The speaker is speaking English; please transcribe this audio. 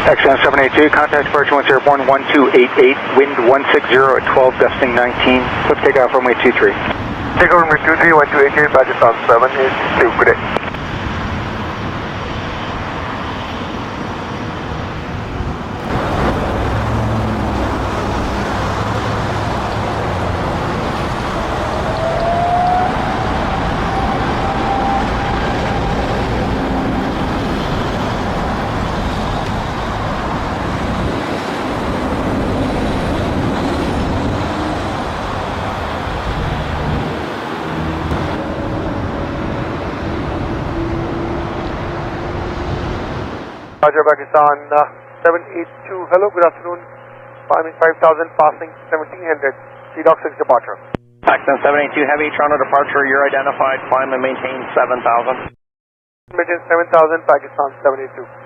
XM 782, contact departure once airborne 1288, wind 160 at 12, gusting 19. Clip takeoff runway 23. Takeoff runway 23, 1288, Pakistan 782, good day. Roger, Pakistan 782, hello, good afternoon. 5,000 passing 1700, CDOC 6 departure. Pakistan 782 Heavy, Toronto departure, you're identified, climb and maintain 7,000. Maintain 7,000, Pakistan 782.